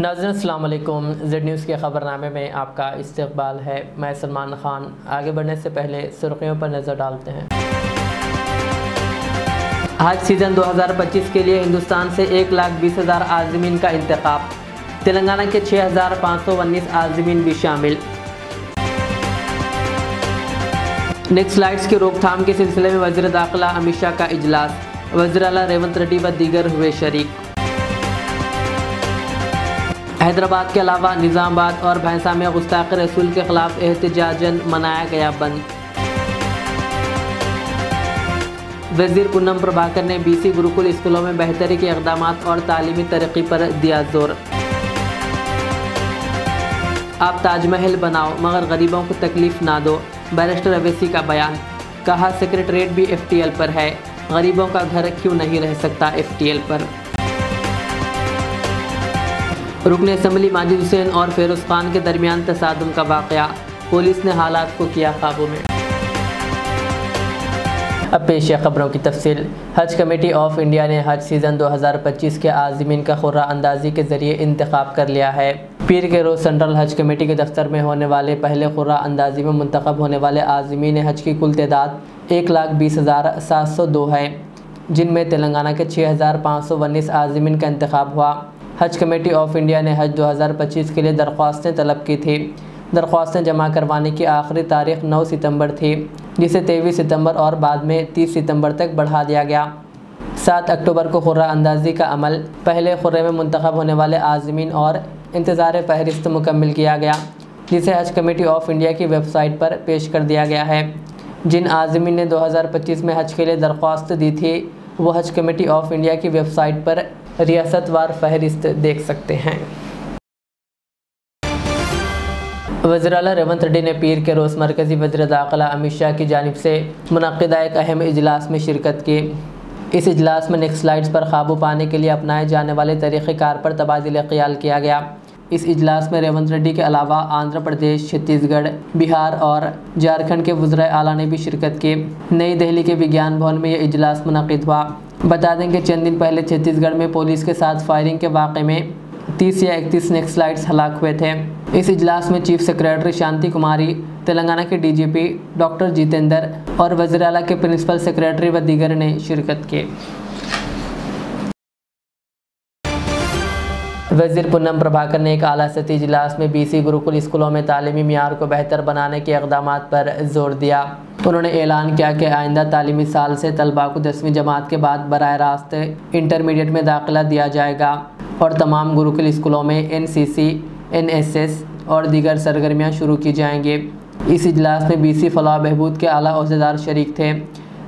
नाज़रीन अस्सलाम वालेकुम। ज़ेड न्यूज़ के ख़बरनामे में आपका इस्तकबाल है। मैं सलमान ख़ान। आगे बढ़ने से पहले सुर्खियों पर नज़र डालते हैं। हज सीज़न 2025 के लिए हिंदुस्तान से 1,20,000 आज़मीन का इंतखाब। तेलंगाना के 6,519 आज़मीन भी शामिल। नेक्सलाइट्स की रोकथाम के सिलसिले में वज़ीर दाखिला अमित शाह का इजलास। वज़ीर आला रेवंत रेड्डी व दीगर हुए शरीक। हैदराबाद के अलावा निज़ामाबाद और भैंसा में गुस्ताख़ रसूल के ख़िलाफ़ एहतजाजन मनाया गया बंद। वज़ीर पूनम प्रभाकर ने BC गुरुकुल स्कूलों में बेहतरी के इक़दामात और तालीमी तरक्की पर दिया जोर। आप ताजमहल बनाओ मगर गरीबों को तकलीफ़ ना दो, बैरिस्टर अवैसी का बयान। कहा सेक्रेटरीट भी FTL पर है, गरीबों का घर क्यों नहीं रह सकता FTL पर। रुकन असम्बली माजिद हुसैन और फेरोज़ खान के दरमियान तसादुम का वाक़या, पुलिस ने हालात को किया काबू में। अब पेश है खबरों की तफसील। हज कमेटी ऑफ इंडिया ने हज सीज़न 2025 के आज़मीन का खुर्रा अंदाज़ी के ज़रिए इंतखाब कर लिया है। पीर के रोज़ सेंट्रल हज कमेटी के दफ्तर में होने वाले पहले खुर्रा अंदाज़ी में मुंतखब होने वाले आज़मीन हज की कुल तादाद 1,20,702 है, जिनमें तेलंगाना के 6,519 आज़मीन का इंतखाब हुआ। हज कमेटी ऑफ इंडिया ने हज 2025 के लिए दरख्वास्तें तलब की थी। दरख्वास्तें जमा करवाने की आखिरी तारीख 9 सितंबर थी, जिसे 23 सितंबर और बाद में 30 सितंबर तक बढ़ा दिया गया। 7 अक्टूबर को खुर्रा अंदाज़ी का अमल पहले खुर्रे में मुंतखब होने वाले आज़मीन और इंतज़ार फ़हरिस्त मुकम्मिल किया गया, जिसे हज कमेटी ऑफ इंडिया की वेबसाइट पर पेश कर दिया गया है। जिन आज़मीन ने 2025 में हज के लिए दरख्वास्त दी थी वो हज कमेटी ऑफ इंडिया की वेबसाइट पर रियासतवार फ़हरिस्त देख सकते हैं। वज़ीर आला रेवंत रेड्डी ने पीर के रोज़ मरकज़ी वज़ीर दाखिला अमित शाह की जानिब से मुनक़्क़िदा एक अहम इजलास में शिरकत की। इस इजलास में नेक्सलाइट्स पर काबू पाने के लिए अपनाए जाने वाले तरीक़ेकार पर तबादिल ख़याल किया गया। इस इजलास में रेवंत रेड्डी के अलावा आंध्र प्रदेश, छत्तीसगढ़, बिहार और झारखंड के वज़ीर आला ने भी शिरकत की। नई दिल्ली के विज्ञान भवन में यह इजलास मुनक़्क़िद हुआ। बता दें कि चंद दिन पहले छत्तीसगढ़ में पुलिस के साथ फायरिंग के वाक़े में 30 या 31 नेक्सलाइट्स हलाक हुए थे। इस इजलास में चीफ सेक्रेटरी शांति कुमारी, तेलंगाना के DGP डॉक्टर जितेंद्र और वज़ीर आला के प्रिंसिपल सेक्रेटरी व दीगर ने शिरकत की। वज़ीर पूनम प्रभाकर ने एक आला सतही इजलास में BC गुरुकुल स्कूलों में तालीमी मियार को बेहतर बनाने के इक़दामात पर जोर दिया। उन्होंने ऐलान किया कि आइंदा तालीमी साल से तलबा को 10वीं जमात के बाद बराह रास्त इंटरमीडिएट में दाखिला दिया जाएगा और तमाम गुरुकुल स्कूलों में NCC, NSS और दीगर सरगर्मियाँ शुरू की जाएंगी। इस इजलास में BC फलाह बहबूद के आला ओहदेदार शरीक थे।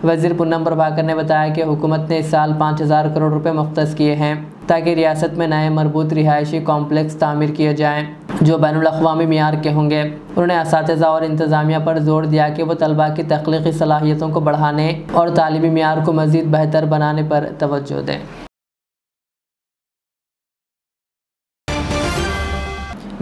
वज़ीर पूनम प्रभाकर ने बताया कि हुकूमत ने इस साल 5,000 करोड़ रुपए मुख्तस किए हैं ताकि रियासत में नए मरबूत रिहायशी कॉम्प्लेक्स तामीर किए जाएँ जो बैनुल-अक़वामी मियार के होंगे। उन्होंने असातिज़ा और इंतज़ामिया पर जोर दिया कि वो तलबा की तख्लीक़ी सलाहियतों को बढ़ाने और तालीमी मियार को मज़ीद बेहतर बनाने पर तवज्जो दें।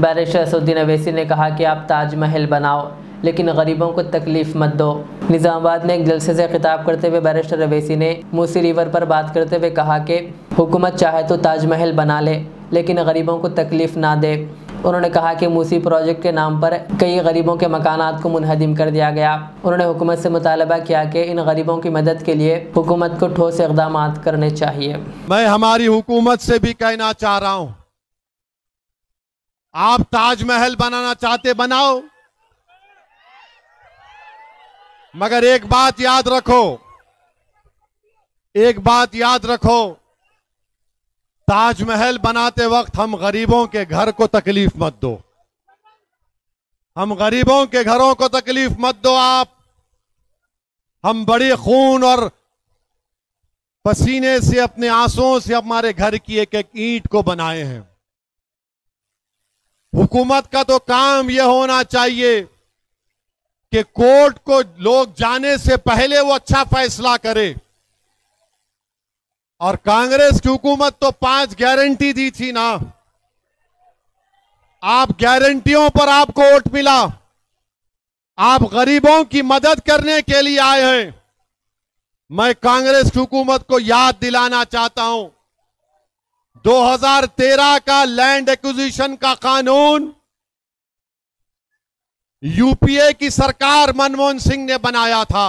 बैरिस्टर असदुद्दीन अवैसी ने कहा कि आप ताजमहल बनाओ लेकिन गरीबों को तकलीफ़ मत दो। निज़ामाबाद में एक जलसे से खिताब करते हुए बैरिस्टर अवैसी ने मूसी रिवर पर बात करते हुए कहा कि हुकूमत चाहे तो ताजमहल बना ले लेकिन गरीबों को तकलीफ़ ना दे। उन्होंने कहा कि मूसी प्रोजेक्ट के नाम पर कई गरीबों के मकानात को मुनहदिम कर दिया गया। उन्होंने हुकूमत से मुतालबा किया कि इन गरीबों की मदद के लिए हुकूमत को ठोस इक़दामात करने चाहिए। मैं हमारी हुकूमत से भी कहना चाह रहा हूँ, आप ताजमहल बनाना चाहते बनाओ, मगर एक बात याद रखो, ताजमहल बनाते वक्त हम गरीबों के घर को तकलीफ मत दो। हम गरीबों के घरों को तकलीफ मत दो। हम बड़ी खून और पसीने से, अपने आंसुओं से हमारे घर की एक एक ईंट को बनाए हैं। हुकूमत का तो काम यह होना चाहिए कि कोर्ट को लोग जाने से पहले वो अच्छा फैसला करे। और कांग्रेस की हुकूमत तो 5 गारंटी दी थी ना, आप गारंटियों पर आपको वोट मिला। आप गरीबों की मदद करने के लिए आए हैं। मैं कांग्रेस की हुकूमत को याद दिलाना चाहता हूं, 2013 का लैंड एक्विजिशन का कानून यूपीए की सरकार मनमोहन सिंह ने बनाया था।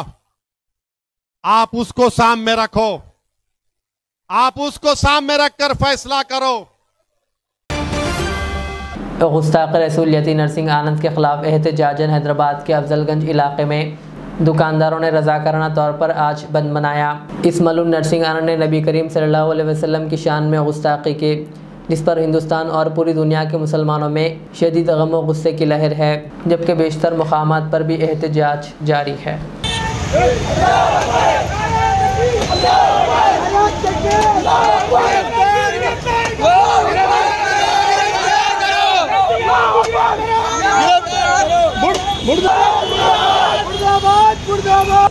आप उसको सामने रखो, आप उसको सामने रखकर फैसला करो। गुस्ताख रसूल यती नरसिंह आनंद के खिलाफ एहतजाजन हैदराबाद के अफजलगंज इलाके में दुकानदारों ने रज़ाकाराना तौर पर आज बंद मनाया। इस मलूम नरसिंह आनंद ने नबी करीम सल्लल्लाहु अलैहि वसल्लम की शान में गुस्ताखी की, जिस पर हिंदुस्तान और पूरी दुनिया के मुसलमानों में शदीद गम व गुस्से की लहर है, जबकि बेशतर मकामात पर भी एहतजाज जारी है।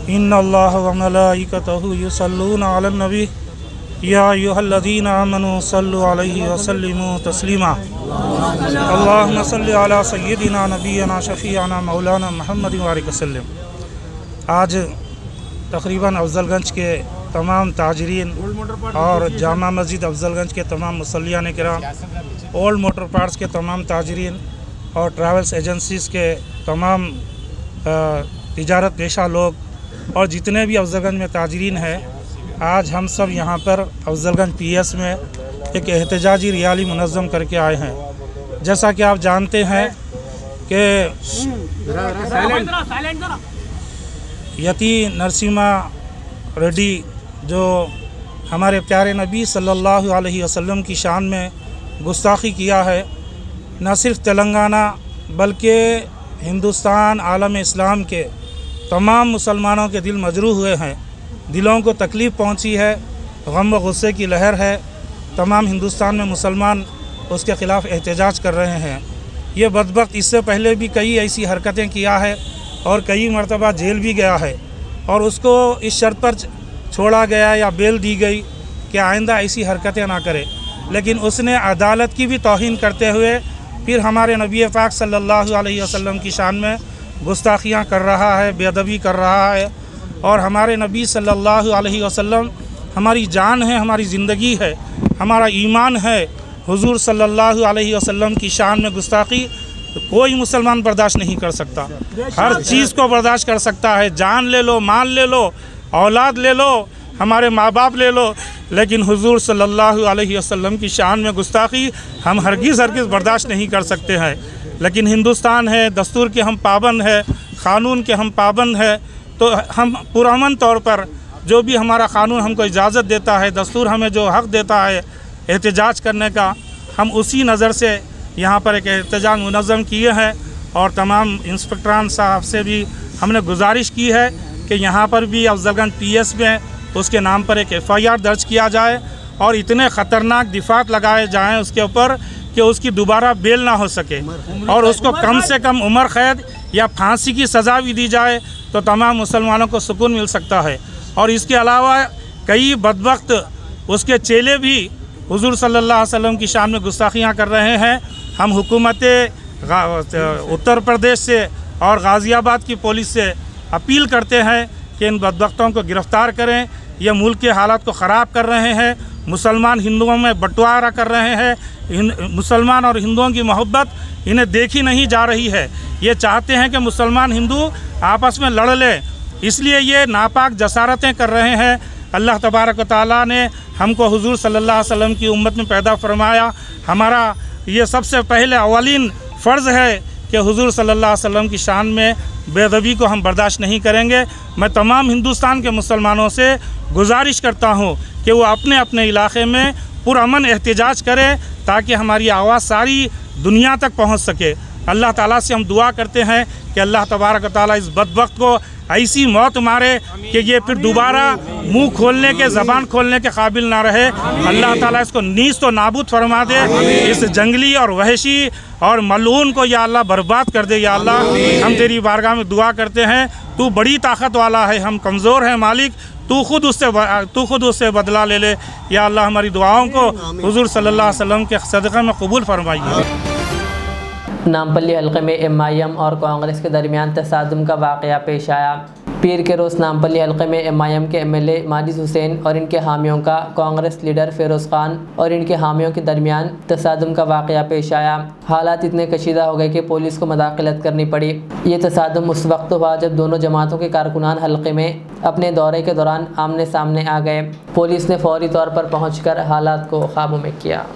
इन्नल्लाह व मलाइकतहु युसल्लूना अलन नबी या अय्युहल्लज़ीना आमनू सल्लु अलैहि व सल्लिमू तस्लीमा। अल्लाहुम्मा सल्लि अला सय्यिदिना नबियना शफीअना मौलाना मुहम्मद व आलिहि वसल्लम। आज तकरीबन अफजलगंज के तमाम ताजरीन और जामा मस्जिद अफजलगंज के तमाम मुसल्लियान किराम, ओल्ड मोटर पार्ट्स के तमाम ताजरीन और ट्रैवल्स एजेंसीज़ के तमाम तिजारत पेशा लोग और जितने भी अफजलगंज में ताजरीन हैं, आज हम सब यहाँ पर अफजलगंज पीएस में एक एहतजाजी रैली मुनज़्ज़म करके आए हैं। जैसा कि आप जानते हैं कि यती नरसिम्हा रेड्डी जो हमारे प्यारे नबी सल्लल्लाहु अलैहि वसल्लम की शान में गुस्ताखी किया है, न सिर्फ तेलंगाना बल्कि हिंदुस्तान आलम इस्लाम के तमाम मुसलमानों के दिल मजरूह हुए हैं, दिलों को तकलीफ़ पहुंची है, गम व गुस्से की लहर है। तमाम हिंदुस्तान में मुसलमान उसके ख़िलाफ़ एहतजाज कर रहे हैं। ये बदबख्त इससे पहले भी कई ऐसी हरकतें किया है और कई मरतबा जेल भी गया है और उसको इस शर्त पर छोड़ा गया या बेल दी गई कि आइंदा ऐसी हरकतें ना करे, लेकिन उसने अदालत की भी तौहीन करते हुए फिर हमारे नबी पाक सल्लल्लाहु अलैहि वसल्लम की शान में गुस्ताखियाँ कर रहा है, बेअदबी कर रहा है। और हमारे नबी सल्लल्लाहु अलैहि वसल्लम हमारी जान है, हमारी ज़िंदगी है, हमारा ईमान है। हुजूर सल्लल्लाहु अलैहि वसल्लम की शान में गुस्ताखी कोई मुसलमान बर्दाश्त नहीं कर सकता। हर चीज़ को बर्दाश्त कर सकता है, जान ले लो, माल ले लो, औलाद ले लो, हमारे माँ बाप ले लो, लेकिन हुजूर सल्लल्लाहु अलैहि वसल्लम की शान में गुस्ताखी हम हरगिज़ बर्दाश्त नहीं कर सकते हैं। लेकिन हिंदुस्तान है, दस्तूर के हम पाबंद है, क़ानून के हम पाबंद है, तो हम पुरअमन तौर पर जो भी हमारा क़ानून हमको इजाज़त देता है, दस्तूर हमें जो हक़ देता है एहतजाज करने का, हम उसी नज़र से यहाँ पर एक एहतजाज मुनज़्ज़म किए हैं। और तमाम इंस्पेक्टरान साहब से भी हमने गुजारिश की है कि यहाँ पर भी अफजलगंज पीएस में उसके नाम पर एक FIR दर्ज किया जाए और इतने ख़तरनाक दिफ़ात लगाए जाएँ उसके ऊपर कि उसकी दोबारा बेल ना हो सके और उसको कम से कम उम्र कैद या फांसी की सज़ा भी दी जाए तो तमाम मुसलमानों को सुकून मिल सकता है। और इसके अलावा कई बदबख्त उसके चेले भी हुजूर सल्लल्लाहु अलैहि वसल्लम की शान में गुस्ताखियाँ कर रहे हैं। हम हुकूमत उत्तर प्रदेश से और गाज़ियाबाद की पुलिस से अपील करते हैं कि इन बदबख्तों को गिरफ़्तार करें। ये मुल्क के हालात को ख़राब कर रहे हैं, मुसलमान हिंदुओं में बंटवारा कर रहे हैं। मुसलमान और हिंदुओं की मोहब्बत इन्हें देखी नहीं जा रही है। ये चाहते हैं कि मुसलमान हिंदू आपस में लड़ लें, इसलिए ये नापाक जसारतें कर रहे हैं। अल्लाह तबारक व तआला ने हमको हुजूर सल्लल्लाहु अलैहि वसल्लम की उम्मत में पैदा फरमाया। हमारा ये सबसे पहले अवलीन फ़र्ज़ है कि हुजूर सल्लल्लाहु अलैहि वसल्लम की शान में बेअदबी को हम बर्दाश्त नहीं करेंगे। मैं तमाम हिंदुस्तान के मुसलमानों से गुजारिश करता हूँ कि वो अपने अपने इलाके में पुरअमन एहतजाज करें ताकि हमारी आवाज़ सारी दुनिया तक पहुँच सके। अल्लाह ताला से हम दुआ करते हैं कि अल्लाह तबारक व तआला इस बदबख्त को ऐसी मौत मारे कि ये फिर दोबारा मुंह खोलने के, ज़बान खोलने के काबिल ना रहे। अल्लाह ताला इसको नीज़ तो नाबूद फरमा दे, इस जंगली और वहशी और मलून को या अल्लाह बर्बाद कर दे। या अल्लाह, हम तेरी बारगाह में दुआ करते हैं, तू बड़ी ताकत वाला है, हम कमज़ोर हैं मालिक, तू खुद उससे बदला ले ले। या अल्लाह, हमारी दुआओं को हुजूर सल्लल्लाहु अलैहि वसल्लम के सदक़े में कबूल फरमाइए। नामपल्ली हल्के में MIM और कांग्रेस के दरमियान तसादुम का वाक़या पेश आया। पीर के रोज़ नामपल्ली हल्के में MIM के MLA माजिद हुसैन और इनके हामियों का कांग्रेस लीडर फिरोज़ खान और इनके हामियों के दरमियान तसादुम का वाक़या पेश आया। हालात इतने कशीदा हो गए कि पुलिस को मुदाखलत करनी पड़ी। ये तसादुम उस वक्त हुआ जब दोनों जमातों के कारकुनान हल्के में अपने दौरे के दौरान आमने सामने आ गए। पुलिस ने फौरी तौर पर पहुँचकर हालात को काबू में किया।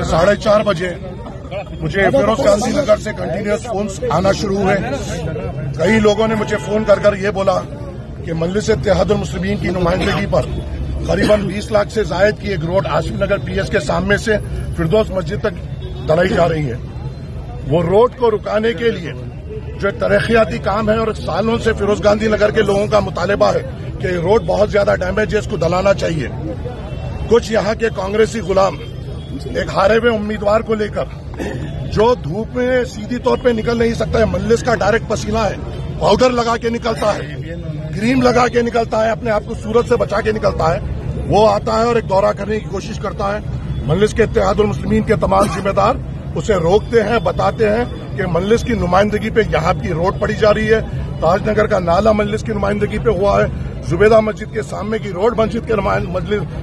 साढ़े 4 बजे मुझे फिरोज गांधी नगर से कंटिन्यूस फोन्स आना शुरू हुए। कई लोगों ने मुझे फोन कर ये बोला कि मजलिस इत्तेहादुल मुस्लिमीन की नुमाइंदगी पर करीबन 20 लाख से जायद की एक रोड आसिफ नगर PS के सामने से फिरदौस मस्जिद तक बनाई जा रही है। वो रोड को रुकाने के लिए जो एक तरक्याती काम है और सालों से फिरोज गांधी नगर के लोगों का मुतालबा है कि रोड बहुत ज्यादा डैमेज है, इसको दलाना चाहिए। कुछ यहाँ के कांग्रेसी गुलाम एक हारे हुए उम्मीदवार को लेकर जो धूप में सीधी तौर पे निकल नहीं सकता है, मजलिस का डायरेक्ट पसीना है, पाउडर लगा के निकलता है, क्रीम लगा के निकलता है, अपने आप को सूरज से बचा के निकलता है, वो आता है और एक दौरा करने की कोशिश करता है। मजलिस के इत्तेहादुल मुस्लिमीन के तमाम जिम्मेदार उसे रोकते हैं, बताते हैं कि मजलिस की नुमाइंदगी पे यहाँ की रोड पड़ी जा रही है। ताजनगर का नाला मजलिस की नुमाइंदगी पे हुआ है, जुबेदा मस्जिद के सामने की रोड मस्जिद के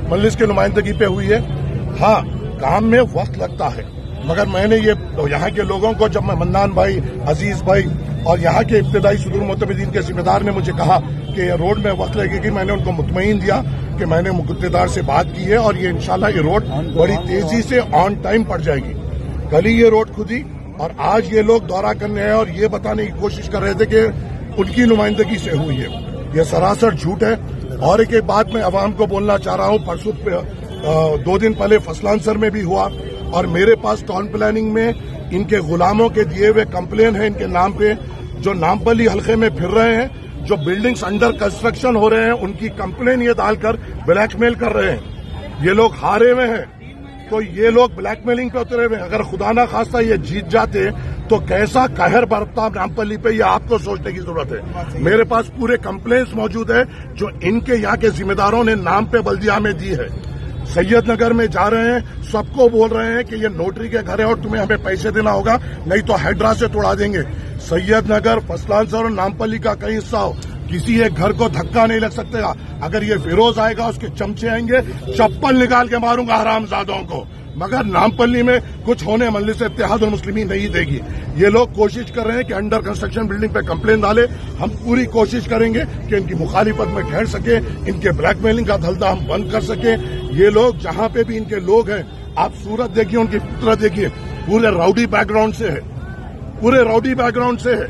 मजलिस की नुमाइंदगी पे हुई है। हाँ, काम में वक्त लगता है, मगर मैंने ये यहाँ के लोगों को, जब मैं मन्नान भाई, अजीज भाई और यहाँ के इब्तदाई सुदूर मोतबदीन के जिम्मेदार ने मुझे कहा कि रोड में वक्त लगेगी, मैंने उनको मुतमईन दिया कि मैंने मुक़द्दर से बात की है और ये इंशाल्लाह ये रोड बड़ी तेजी से ऑन टाइम पड़ जाएगी। कल ही ये रोड खुदी और आज ये लोग दौरा करने आए और ये बताने की कोशिश कर रहे थे कि उनकी नुमाइंदगी से हुई है। ये सरासर झूठ है। और एक बात मैं अवाम को बोलना चाह रहा हूँ, परसों 2 दिन पहले फसलांसर में भी हुआ और मेरे पास टाउन प्लानिंग में इनके गुलामों के दिए हुए कंप्लेन है इनके नाम पे, जो नामपल्ली हल्के में फिर रहे हैं, जो बिल्डिंग्स अंडर कंस्ट्रक्शन हो रहे हैं, उनकी कंप्लेन ये डालकर ब्लैकमेल कर रहे हैं। ये लोग हारे हुए हैं तो ये लोग ब्लैकमेलिंग पे उतरे हुए हैं। अगर खुदा ना खास्ता ये जीत जाते तो कैसा कहर बरतता नामपल्ली पे, ये आपको सोचने की जरूरत है। मेरे पास पूरे कंप्लेंट्स मौजूद है जो इनके यहाँ के जिम्मेदारों ने नाम पे बल्दिया में दी है। सैयद नगर में जा रहे हैं, सबको बोल रहे हैं कि ये नोटरी के घर है और तुम्हें हमें पैसे देना होगा, नहीं तो हैड्रा से तोड़ा देंगे। सैयद नगर, फसलांसर और नामपल्ली का कई हिस्सा हो, किसी एक घर को धक्का नहीं लग सकता। अगर ये फिरोज आएगा, उसके चमचे आएंगे, चप्पल निकाल के मारूंगा हरामजादों को, मगर नामपल्ली में कुछ होने मजलिस इत्तेहादुल मुस्लिमीन नहीं देगी। ये लोग कोशिश कर रहे हैं कि अंडर कंस्ट्रक्शन बिल्डिंग पे कंप्लेन डाले। हम पूरी कोशिश करेंगे कि इनकी मुखालिफत में ठहर सके, इनके ब्लैकमेलिंग का धंधा हम बंद कर सके। ये लोग जहां पे भी इनके लोग हैं, आप सूरत देखिए, उनकी फितरत देखिए, पूरे राउडी बैकग्राउंड से है, पूरे राउडी बैकग्राउंड से है।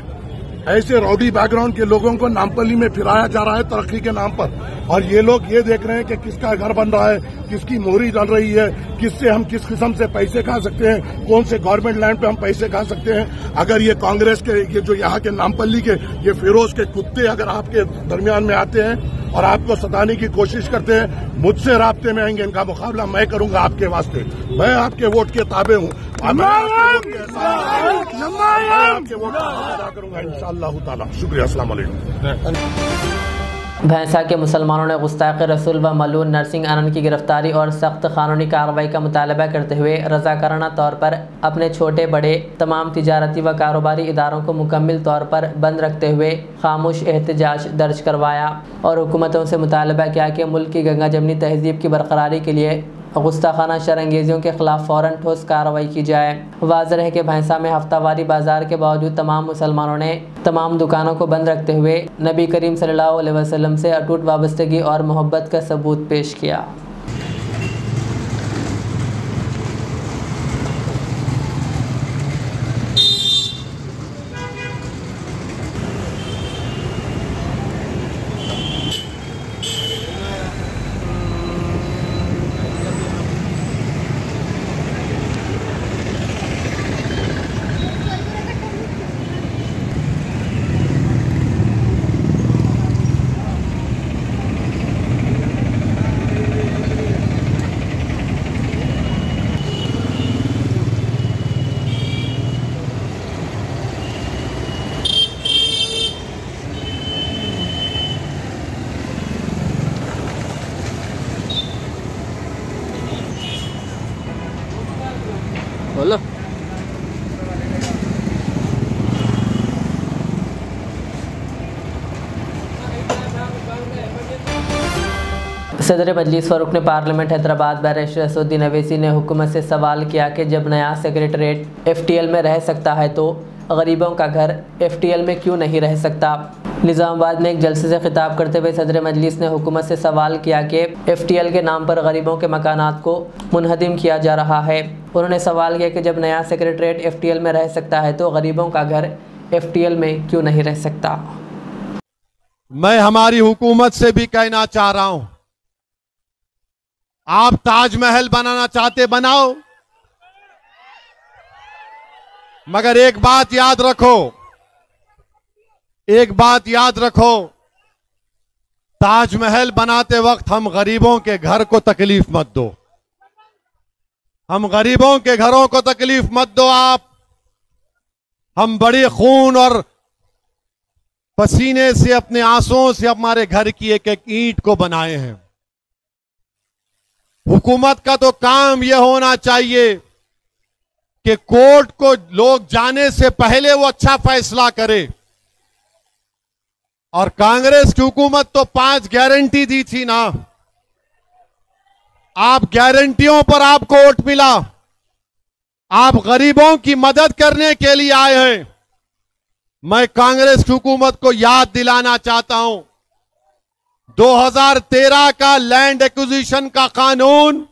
ऐसे राउडी बैकग्राउंड के लोगों को नामपल्ली में फिराया जा रहा है तरक्की के नाम पर, और ये लोग ये देख रहे हैं कि किसका घर बन रहा है, किसकी मोहरी डल रही है, किससे हम किस किस्म से पैसे खा सकते हैं, कौन से गवर्नमेंट लैंड पे हम पैसे खा सकते हैं। अगर ये कांग्रेस के, ये जो यहाँ के नामपल्ली के ये फिरोज के कुत्ते अगर आपके दरमियान में आते हैं और आपको सताने की कोशिश करते हैं, मुझसे राब्ते में आएंगे, इनका मुकाबला मैं करूंगा आपके वास्ते। मैं आपके वोट के ताबे हूँ, आपके वोट अदा करूंगा इंशाअल्लाह ताला। शुक्रिया, अस्सलाम वालेकुम। भैंसा के मुसलमानों ने गुस्ताख़ रसूल व मलून नरसिंह आनंद की गिरफ्तारी और सख्त कानूनी कार्रवाई का मुतालबा करते हुए रज़ाकाराना तौर पर अपने छोटे बड़े तमाम तिजारती व कारोबारी इदारों को मुकम्मल तौर पर बंद रखते हुए खामोश एहतजाज दर्ज करवाया और हुकूमतों से मुतालबा किया कि मुल्क की गंगा जमनी तहजीब की बरकरारी के लिए गुस्ताखाना शरंगेजियों के खिलाफ फ़ौरन ठोस कार्रवाई की जाए। वाज़ेह है कि भैंसा में हफ्तावारी बाजार के बावजूद तमाम मुसलमानों ने तमाम दुकानों को बंद रखते हुए नबी करीम सल्लल्लाहु अलैहि वसल्लम से अटूट वाबस्तगी और मोहब्बत का सबूत पेश किया। बोलो। सदर मजलिस फ़ारूक ने पार्लियामेंट हैदराबाद बैरिस्टर असदुद्दीन अवैसी ने हुकूमत से सवाल किया कि जब नया सेक्रेटरीट FTL में रह सकता है तो गरीबों का घर FTL में क्यों नहीं रह सकता। निज़ामाबाद में एक जलसे से खिताब करते हुए सदर मजलिस ने हुकूमत से सवाल किया कि FTL के नाम पर गरीबों के मकानात को मुनहदिम किया जा रहा है। उन्होंने सवाल किया कि जब नया सेक्रेटरीट FTL में रह सकता है तो गरीबों का घर FTL में क्यों नहीं रह सकता। मैं हमारी हुकूमत से भी कहना चाह रहा हूं, आप ताजमहल बनाना चाहते बनाओ, मगर एक बात याद रखो, एक बात याद रखो, ताजमहल बनाते वक्त हम गरीबों के घर को तकलीफ मत दो, हम गरीबों के घरों को तकलीफ मत दो। हम बड़े खून और पसीने से अपने आंसुओं से हमारे घर की एक एक ईंट को बनाए हैं। हुकूमत का तो काम यह होना चाहिए कि कोर्ट को लोग जाने से पहले वो अच्छा फैसला करे। और कांग्रेस की हुकूमत तो 5 गारंटी दी थी ना, आप गारंटियों पर आपको वोट मिला, आप गरीबों की मदद करने के लिए आए हैं। मैं कांग्रेस की हुकूमत को याद दिलाना चाहता हूं, 2013 का लैंड एक्विजिशन का कानून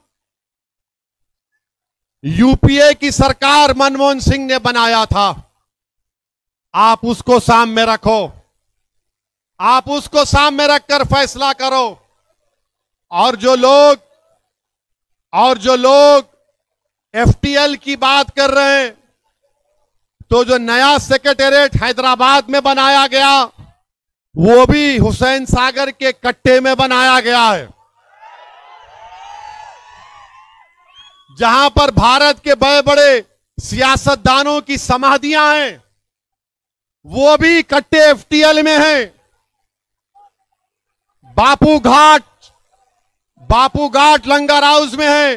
यूपीए की सरकार मनमोहन सिंह ने बनाया था। आप उसको सामने रखो, आप उसको सामने रखकर फैसला करो। और जो लोग FTL की बात कर रहे हैं, तो जो नया सेक्रेटेरिएट हैदराबाद में बनाया गया वो भी हुसैन सागर के कट्टे में बनाया गया है, जहां पर भारत के बड़े बड़े सियासतदानों की समाधियां हैं, वो भी कट्टे FTL में हैं। बापू घाट लंगर हाउस में है,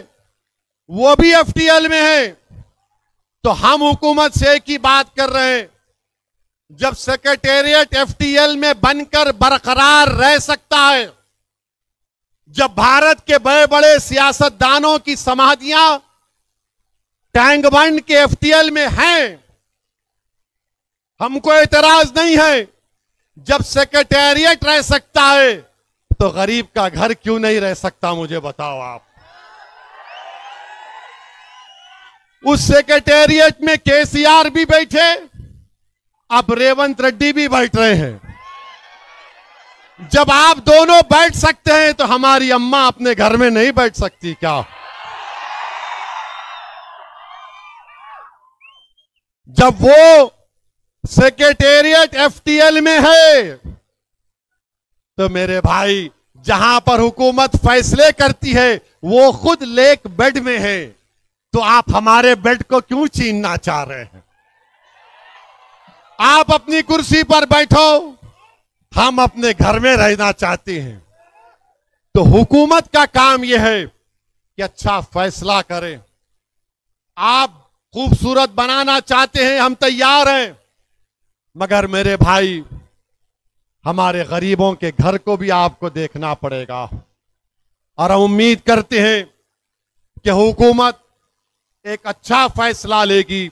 वो भी FTL में है। तो हम हुकूमत से एक ही बात कर रहे हैं, जब सेक्रेटेरिएट FTL में बनकर बरकरार रह सकता है, जब भारत के बड़े बड़े सियासतदानों की समाधियां टैंक बंड के FTL में हैं, हमको एतराज नहीं है। जब सेक्रेटेरिएट रह सकता है तो गरीब का घर क्यों नहीं रह सकता, मुझे बताओ आप। उस सेक्रेटेरिएट में KCR भी बैठे, अब रेवंत रेड्डी भी बैठ रहे हैं। जब आप दोनों बैठ सकते हैं तो हमारी अम्मा अपने घर में नहीं बैठ सकती क्या? जब वो सेक्रेटेरिएट FTL में है तो मेरे भाई, जहां पर हुकूमत फैसले करती है वो खुद लेक बेड में है, तो आप हमारे बेड को क्यों छीनना चाह रहे हैं? आप अपनी कुर्सी पर बैठो, हम अपने घर में रहना चाहते हैं। तो हुकूमत का काम यह है कि अच्छा फैसला करें। आप खूबसूरत बनाना चाहते हैं, हम तैयार हैं, मगर मेरे भाई, हमारे गरीबों के घर को भी आपको देखना पड़ेगा। और हम उम्मीद करते हैं कि हुकूमत एक अच्छा फैसला लेगी।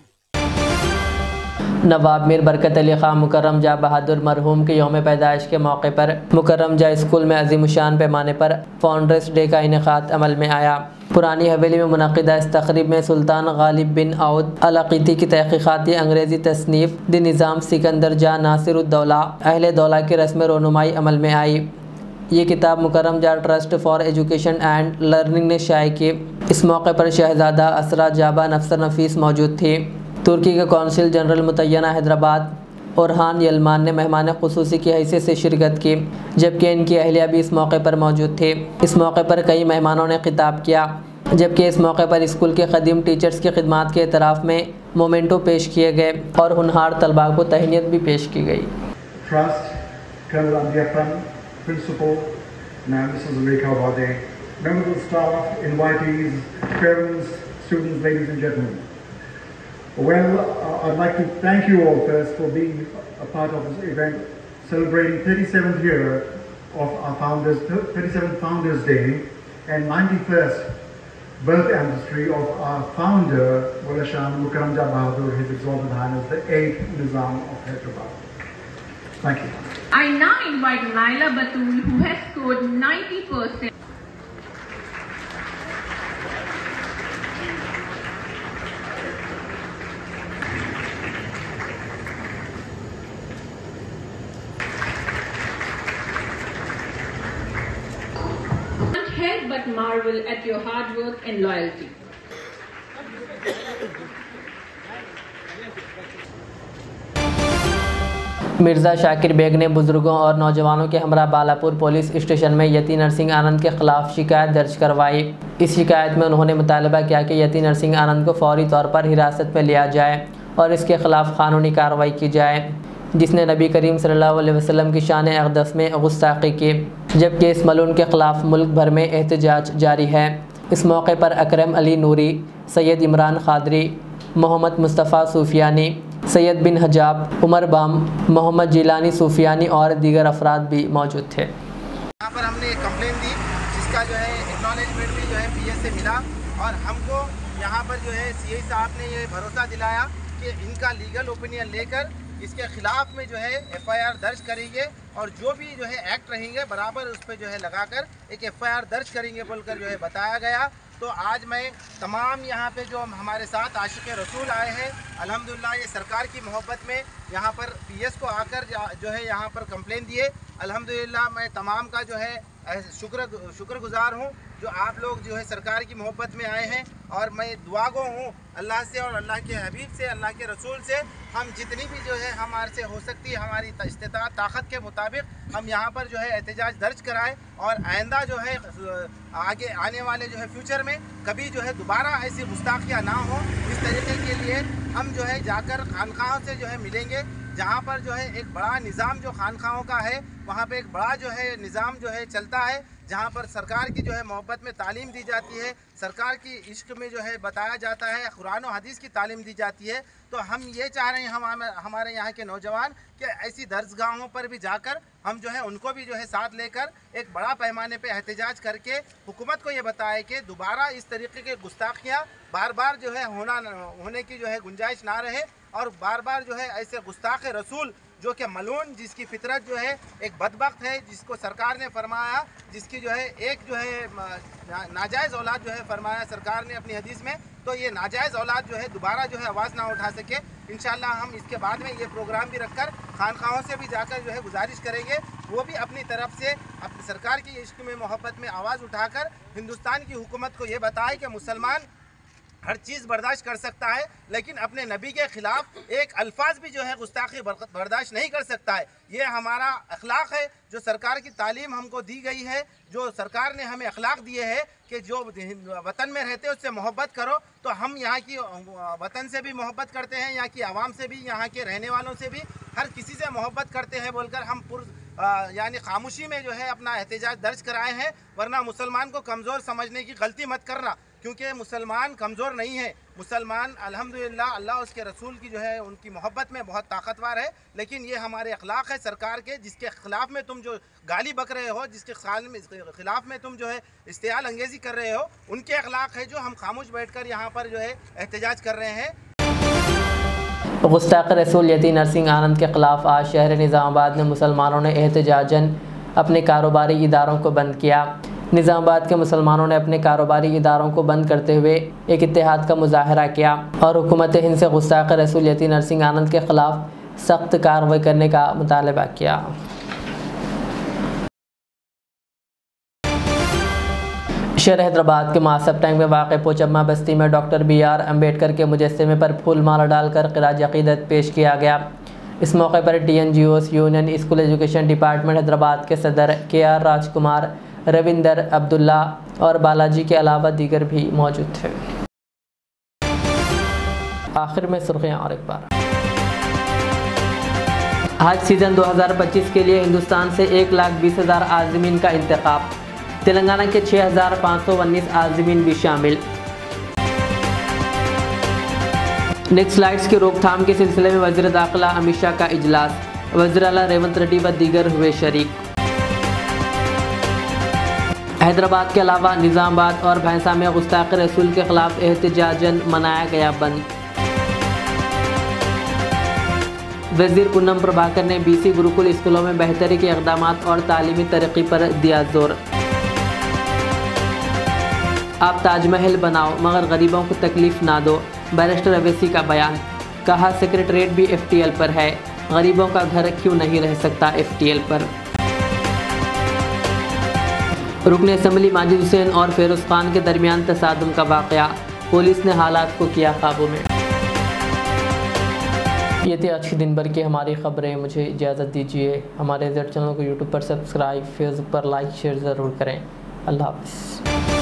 नवाब मीर बरकत अली खां मुकर्रम जा बहादुर मरहूम के यौम पैदाइश के मौके पर मुकर्रम जा स्कूल में अज़ीमुशान पैमाने पर फाउंड्रेस डे का इनेकाद अमल में आया। पुरानी हवेली में मुनक़िदा इस तक़रीब में सुल्तान गालिब बिन औद अल-अक़ीती की तहक़ीक़ाती अंग्रेज़ी तसनीफ़ द निज़ाम सिकंदर जा नासिरुद्दौला अहले दौला की रस्म रोनुमाई अमल में आई। ये किताब मुकर्रम जा trust for education and learning ने शाये की। इस मौके पर शहज़ादा असरा जाबा नफ्सर नफीस मौजूद थी। तुर्की के कौंसिल जनरल मुतय्यना हैदराबाद ओरहान यलमान ने मेहमान ख़ुसूसी की हैसियत से शिरकत की, जबकि इनकी अहलिया भी इस मौके पर मौजूद थे। इस मौके पर कई मेहमानों ने खिताब किया, जबकि इस मौके पर स्कूल के क़दीम टीचर्स की खिदमात के एतराफ़ में मोमेंटो पेश किए गए और होनहार तलबा को तहनीत भी पेश की गई। Well, I'd like to thank you all first for being a part of this event, celebrating 37th year of our founders, 37th Founders Day, and 91st birth anniversary of our founder, Wala Shah Mukarram Jah Bahadur, His Exalted Highness, the 8th Nizam of Hyderabad. Thank you. I now invite Naila Batul, who has scored 90%. But marvel at your hard work and loyalty. Mirza Shakir Baig ने बुज़ुर्गों और नौजवानों के हमरा Balapur police station में यती नरसिंह आनंद के ख़िलाफ़ शिकायत दर्ज करवाई। इस शिकायत में उन्होंने मुतालबा किया कि यती नरसिंह आनंद को फ़ौरी तौर पर हिरासत में लिया जाए और इसके ख़िलाफ़ क़ानूनी कार्रवाई की जाए, जिसने नबी करीम सल्लल्लाहु अलैहि वसल्लम की शान अक़दस में गुस्ताखी की, जबकि इस मलून के ख़िलाफ़ मुल्क भर में एहतजाज जारी है। इस मौके पर अकरम अली नूरी, सैयद इमरान खादरी, मोहम्मद मुस्तफ़ा सूफियानी, सैयद बिन हजाब, उमर बाम, मोहम्मद जिलानी सूफियानी और दीगर अफराद भी मौजूद थे। यहाँ पर हमने एक कंप्लेन दी, जिसका जो है एक्नॉलेजमेंट भी जो है पीएस से मिला और हमको यहाँ पर जो है सीआई साहब ने ये भरोसा दिलाया कि इनका लीगल ओपिनियन लेकर इसके खिलाफ में जो है एफआईआर दर्ज करेंगे और जो भी जो है एक्ट रहेंगे बराबर उस पर जो है लगाकर एक एफआईआर दर्ज करेंगे बोलकर जो है बताया गया। तो आज मैं तमाम यहाँ पे जो हमारे साथ आशिक़ रसूल आए हैं, अल्हम्दुलिल्लाह ये सरकार की मोहब्बत में यहाँ पर पीएस को आकर जो है यहाँ पर कंप्लेन दिए। अल्हम्दुलिल्लाह मैं तमाम का जो है शुक्रगुज़ार हूँ जो आप लोग जो है सरकार की मोहब्बत में आए हैं और मैं दुआगो हूँ अल्लाह से और अल्लाह के हबीब से, अल्लाह के रसूल से, हम जितनी भी जो है हमारे से हो सकती है हमारी इस्तिताअत ताकत के मुताबिक हम यहाँ पर जो है एहतजाज दर्ज कराएं और आइंदा जो है आगे आने वाले जो है फ्यूचर में कभी जो है दोबारा ऐसी गुस्ताखियाँ ना हो, इस तरीके के लिए हम जो है जाकर खानकाहों से जो है मिलेंगे, जहाँ पर जो है एक बड़ा निज़ाम जो खानकाहों का है वहाँ पे एक बड़ा जो है निज़ाम जो है चलता है, जहाँ पर सरकार की जो है मोहब्बत में तालीम दी जाती है, सरकार की इश्क में जो है बताया जाता है, कुरान और हदीस की तालीम दी जाती है। तो हम ये चाह रहे हैं हमारे यहाँ के नौजवान कि ऐसी दर्सगाहों पर भी जाकर हम जो है उनको भी जो है साथ लेकर एक बड़ा पैमाने पे एहतजाज करके हुकूमत को ये बताए कि दोबारा इस तरीके के गुस्ताखियाँ बार बार जो है होने की जो है गुंजाइश ना रहे और बार बार जो है ऐसे गुस्ताख रसूल जो कि मलून, जिसकी फितरत जो है एक बदबख्त है, जिसको सरकार ने फरमाया, जिसकी जो है एक जो है नाजायज़ औलाद जो है फरमाया सरकार ने अपनी हदीस में, तो ये नाजायज़ औलाद जो है दोबारा जो है आवाज़ ना उठा सके। इंशाल्लाह हम इसके बाद में ये प्रोग्राम भी रखकर खानकाहों से भी जाकर जो है गुजारिश करेंगे वो भी अपनी तरफ से अपनी सरकार की इश्क में मोहब्बत में आवाज़ उठाकर हिंदुस्तान की हुकूमत को ये बताए कि मुसलमान हर चीज़ बर्दाश्त कर सकता है लेकिन अपने नबी के ख़िलाफ़ एक अल्फाज भी जो है गुस्ताखी बर्दाश्त नहीं कर सकता है। ये हमारा अखलाक है जो सरकार की तालीम हमको दी गई है, जो सरकार ने हमें अखलाक दिए हैं कि जो वतन में रहते उससे मोहब्बत करो। तो हम यहाँ की वतन से भी मोहब्बत करते हैं, यहाँ की आवाम से भी, यहाँ के रहने वालों से भी, हर किसी से मोहब्बत करते हैं बोलकर हम यानी खामोशी में जो है अपना एहतजाज दर्ज कराए हैं। वरना मुसलमान को कमज़ोर समझने की गलती मत करना, क्योंकि मुसलमान कमज़ोर नहीं है। मुसलमान अल्हम्दुलिल्लाह अल्लाह उसके रसूल की जो है उनकी मोहब्बत में बहुत ताकतवर है, लेकिन ये हमारे अखलाक है सरकार के, जिसके ख़िलाफ़ में तुम जो गाली बक रहे हो, जिसके ख़िलाफ़ में तुम जो है इस्तेआल अंगेज़ी कर रहे हो, उनके अखलाक है जो हम खामोश बैठकर यहाँ पर जो है एहतजाज कर रहे हैं। गुस्ताख रसूल यती नरसिंह आनंद के ख़िलाफ़ आज शहर निज़ामाबाद में मुसलमानों ने एहतजाजन अपने कारोबारी इदारों को बंद किया। निज़ामाबाद के मुसलमानों ने अपने कारोबारी इदारों को बंद करते हुए एक इत्तेहाद का मुजाहरा किया और हुकूमत हिंद से गुस्ताख रसूल यती नरसिंह आनंद के ख़िलाफ़ सख्त कार्रवाई करने का मुतालबा किया। शहर हैदराबाद के मासब टैंक में वाक़ पोचम्मा बस्ती में डॉक्टर BR अम्बेडकर के मुजस्समे पर फूल माला डालकर ख़िराज अक़ीदत पेश किया गया। इस मौके पर TNGOs union school education department Hyderabad के सदर KR राजकुमार, रविंदर अब्दुल्ला और बालाजी के अलावा दीगर भी मौजूद थे। आखिर में सुर्खियां और एक बार। हज सीज़न 2025 के लिए हिंदुस्तान से 1,20,000 आज़मीन का इंतखाब। तेलंगाना के 6,519 आज़मीन भी शामिल। नेक्सलाइट्स की रोकथाम के सिलसिले में वज़ीर दाखिला अमित शाह का इजलास। वज़ीर आला रेवंत रेड्डी व दीगर हुए शरीक। हैदराबाद के अलावा निज़ामाबाद और भैंसा में गुस्ताख रसूल के ख़िलाफ़ एहतजाजन मनाया गया बंद। वज़ीर पूनम प्रभाकर ने BC गुरुकुल स्कूलों में बेहतरी के इक़दामात और तालीमी तरक्की पर दिया जोर। आप ताजमहल बनाओ मगर गरीबों को तकलीफ़ ना दो, बैरिस्टर अवैसी का बयान। कहा सेक्रेटरीट भी FTL पर है, गरीबों का घर क्यों नहीं रह सकता FTL पर। रुकन असम्बली माजिद हुसैन और फेरोज़ खान के दरमियान तसादुम का वाक़या, पुलिस ने हालात को किया काबू में। ये थी आज के दिन भर की हमारी ख़बरें। मुझे इजाज़त दीजिए। हमारे चैनल को YouTube पर सब्सक्राइब, फेसबुक पर लाइक शेयर ज़रूर करें। अल्लाह हाफ़िज़।